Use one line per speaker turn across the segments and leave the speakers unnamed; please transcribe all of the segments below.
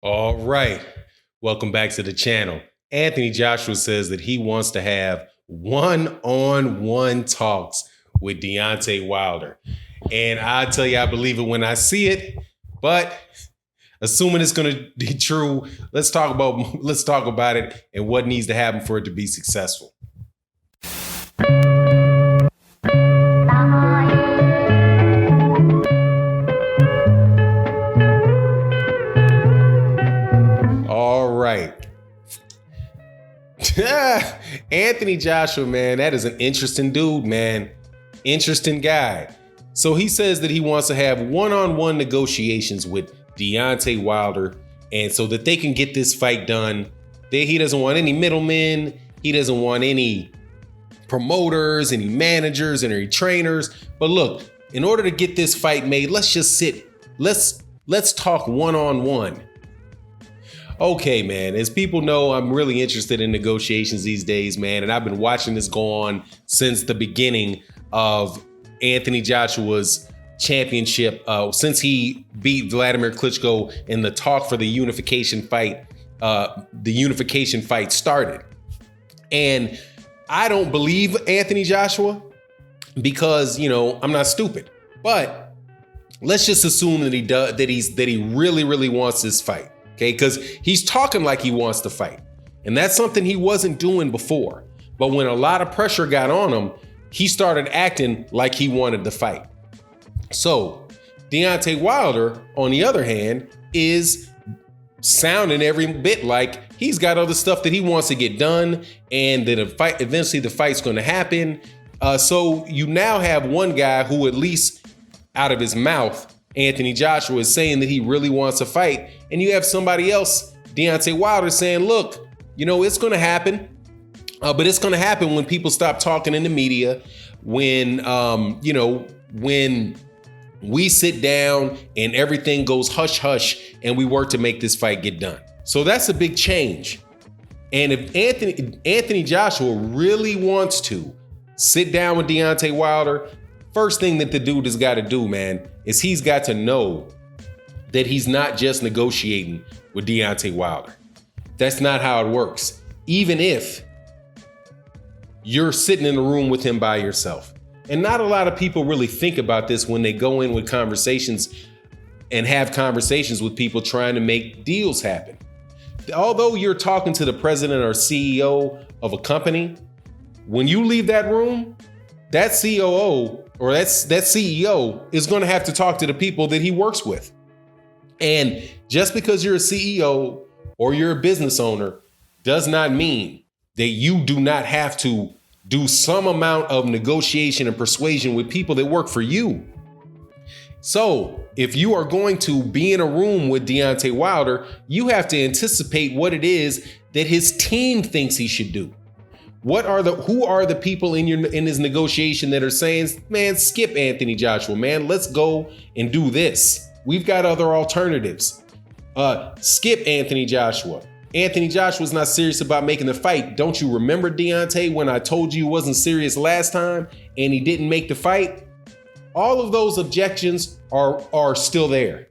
All right. Welcome back to the channel. Anthony Joshua says that he wants to have one-on-one talks with Deontay Wilder. And I tell you, I believe it when I see it. But assuming it's going to be true, let's talk about it and what needs to happen for it to be successful. All right. Anthony Joshua, man, that is an interesting dude, man. Interesting guy. So he says that he wants to have one-on-one negotiations with Deontay Wilder, and so that they can get this fight done. He doesn't want any middlemen. He doesn't want any promoters, any managers, and any trainers. But look, in order to get this fight made, let's just sit. Let's talk one-on-one. Okay, man, as people know, I'm really interested in negotiations these days, man. And I've been watching this go on since the beginning of Anthony Joshua's championship, since he beat Vladimir Klitschko in the talk for the unification fight. The unification fight started. And I don't believe Anthony Joshua because, I'm not stupid. But let's just assume that he does, that he really, really wants this fight. Okay, because he's talking like he wants to fight. And that's something he wasn't doing before. But when a lot of pressure got on him, he started acting like he wanted to fight. So Deontay Wilder, on the other hand, is sounding every bit like he's got other stuff that he wants to get done and that eventually the fight's going to happen. So you now have one guy who, at least out of his mouth, Anthony Joshua, is saying that he really wants to fight. And you have somebody else, Deontay Wilder, saying, look, it's going to happen. But it's going to happen when people stop talking in the media, when we sit down and everything goes hush hush and we work to make this fight get done. So that's a big change. And if Anthony Joshua really wants to sit down with Deontay Wilder, first thing that the dude has got to do, man, is he's got to know that he's not just negotiating with Deontay Wilder. That's not how it works. Even if you're sitting in a room with him by yourself. And not a lot of people really think about this when they go in with conversations and have conversations with people trying to make deals happen. Although you're talking to the president or CEO of a company, when you leave that room, that COO or that CEO is going to have to talk to the people that he works with. And just because you're a CEO or you're a business owner does not mean that you do not have to do some amount of negotiation and persuasion with people that work for you. So if you are going to be in a room with Deontay Wilder, you have to anticipate what it is that his team thinks he should do. Who are the people in his negotiation that are saying, man, skip Anthony Joshua, man, let's go and do this. We've got other alternatives. Skip Anthony Joshua. Anthony Joshua's not serious about making the fight. Don't you remember, Deontay, when I told you he wasn't serious last time and he didn't make the fight? All of those objections are still there.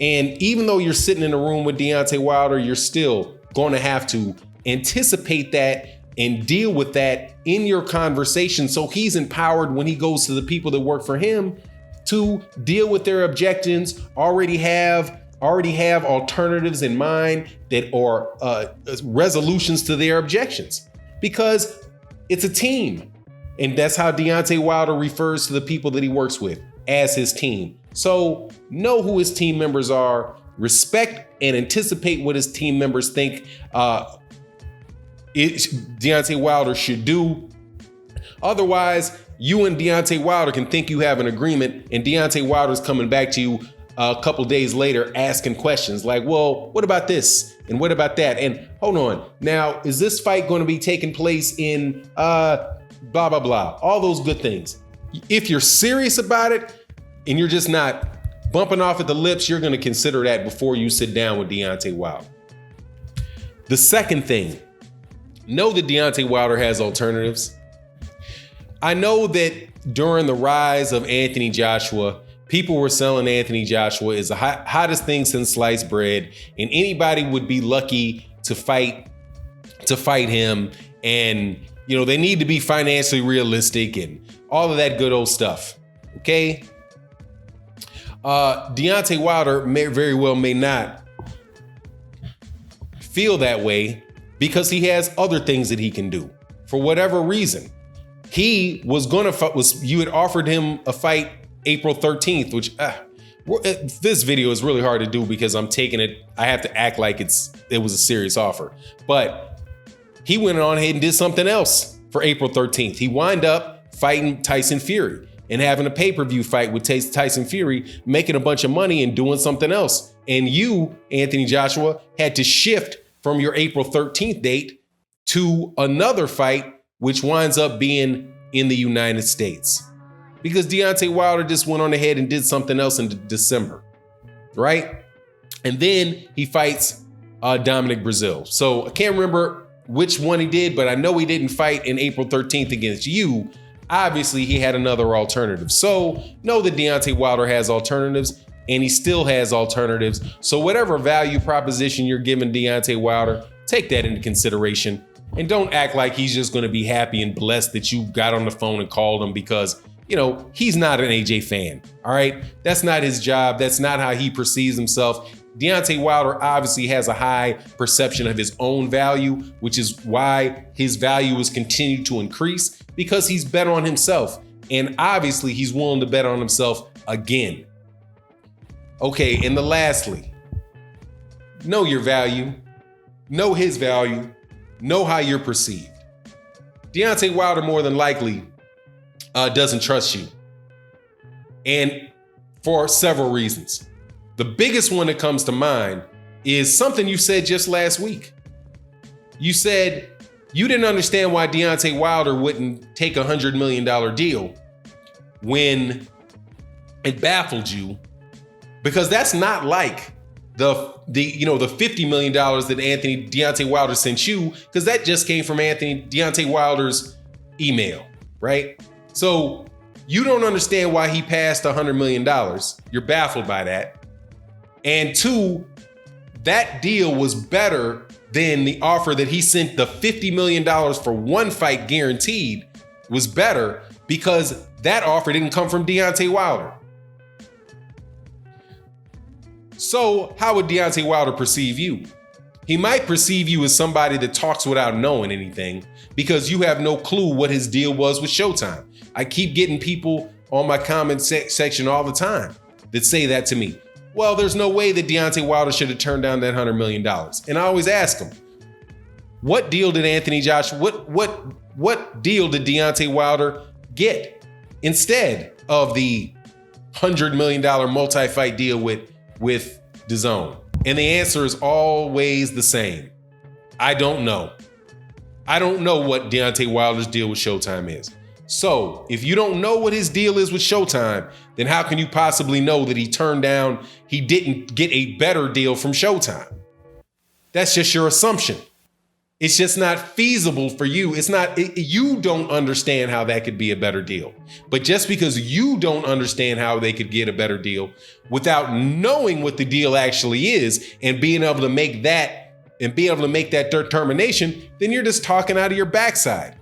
And even though you're sitting in a room with Deontay Wilder, you're still going to have to anticipate that and deal with that in your conversation, so he's empowered when he goes to the people that work for him to deal with their objections, already have alternatives in mind that are resolutions to their objections, because it's a team. And that's how Deontay Wilder refers to the people that he works with, as his team. So know who his team members are, respect and anticipate what his team members think Deontay Wilder should do. Otherwise, you and Deontay Wilder can think you have an agreement, and Deontay Wilder's coming back to you a couple days later asking questions like, well, what about this? And what about that? And hold on. Now, is this fight going to be taking place in blah, blah, blah? All those good things. If you're serious about it and you're just not bumping off at the lips, you're going to consider that before you sit down with Deontay Wilder. The second thing, know that Deontay Wilder has alternatives. I know that during the rise of Anthony Joshua, people were selling Anthony Joshua as the hottest thing since sliced bread, and anybody would be lucky to fight him. And, you know, they need to be financially realistic and all of that good old stuff. Okay. Deontay Wilder very well may not feel that way because he has other things that he can do for whatever reason. He was going to you had offered him a fight April 13th, which this video is really hard to do because I'm taking it. I have to act like it was a serious offer, but he went on ahead and did something else for April 13th. He wound up fighting Tyson Fury and having a pay-per-view fight with Tyson Fury, making a bunch of money and doing something else. And you, Anthony Joshua, had to shift from your April 13th date to another fight, which winds up being in the United States. Because Deontay Wilder just went on ahead and did something else in December, right? And then he fights Dominic Breazeale. So I can't remember which one he did, but I know he didn't fight in April 13th against you. Obviously, he had another alternative. So know that Deontay Wilder has alternatives, and he still has alternatives. So whatever value proposition you're giving Deontay Wilder, take that into consideration. And don't act like he's just going to be happy and blessed that you got on the phone and called him because, you know, he's not an AJ fan. All right. That's not his job. That's not how he perceives himself. Deontay Wilder obviously has a high perception of his own value, which is why his value has continued to increase because he's bet on himself. And obviously he's willing to bet on himself again. Okay. And lastly, know your value, know his value, know how you're perceived. Deontay Wilder more than likely doesn't trust you. And for several reasons. The biggest one that comes to mind is something you said just last week. You said you didn't understand why Deontay Wilder wouldn't take a $100 million deal when it baffled you, because that's not like the $50 million that Deontay Wilder sent you, because that just came from Deontay Wilder's email, right? So you don't understand why he passed $100 million. You're baffled by that. And two, that deal was better than the offer that he sent. The $50 million for one fight guaranteed was better because that offer didn't come from Deontay Wilder. So how would Deontay Wilder perceive you? He might perceive you as somebody that talks without knowing anything because you have no clue what his deal was with Showtime. I keep getting people on my comment section all the time that say that to me. Well, there's no way that Deontay Wilder should have turned down that $100 million. And I always ask him, what deal did what deal did Deontay Wilder get instead of the $100 million multi-fight deal with DAZN? And the answer is always the same. I don't know. I don't know what Deontay Wilder's deal with Showtime is. So if you don't know what his deal is with Showtime, then how can you possibly know that he didn't get a better deal from Showtime? That's just your assumption. It's just not feasible for you. You don't understand how that could be a better deal. But just because you don't understand how they could get a better deal without knowing what the deal actually is and being able to make that determination, then you're just talking out of your backside.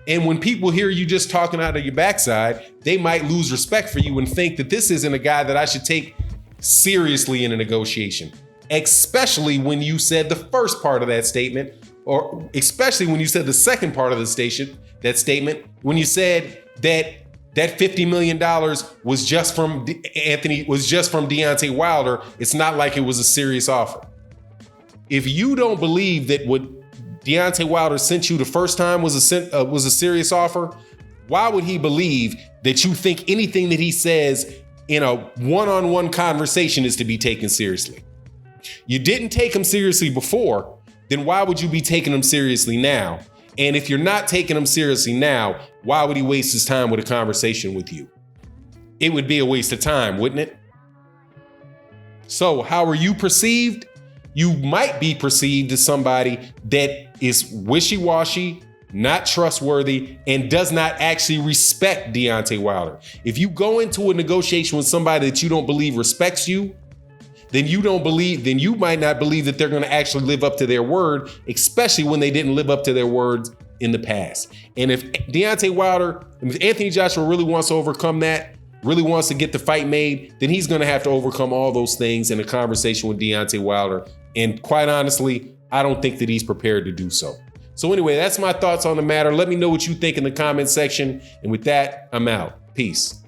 And when people hear you just talking out of your backside, they might lose respect for you and think that this isn't a guy that I should take seriously in a negotiation, especially when you said the first part of that statement, or especially when you said the second part of that statement, when you said that $50 million was just from Deontay Wilder. It's not like it was a serious offer. If you don't believe that what Deontay Wilder sent you the first time was a serious offer, why would he believe that you think anything that he says in a one-on-one conversation is to be taken seriously? You didn't take him seriously before, then why would you be taking him seriously now? And if you're not taking him seriously now, why would he waste his time with a conversation with you? It would be a waste of time, wouldn't it? So how are you perceived? You might be perceived as somebody that is wishy-washy, not trustworthy, and does not actually respect Deontay Wilder. If you go into a negotiation with somebody that you don't believe respects you, then you might not believe that they're going to actually live up to their word, especially when they didn't live up to their words in the past. And if Anthony Joshua really wants to overcome that, really wants to get the fight made, then he's going to have to overcome all those things in a conversation with Deontay Wilder. And quite honestly, I don't think that he's prepared to do so. So anyway, that's my thoughts on the matter. Let me know what you think in the comment section. And with that, I'm out. Peace.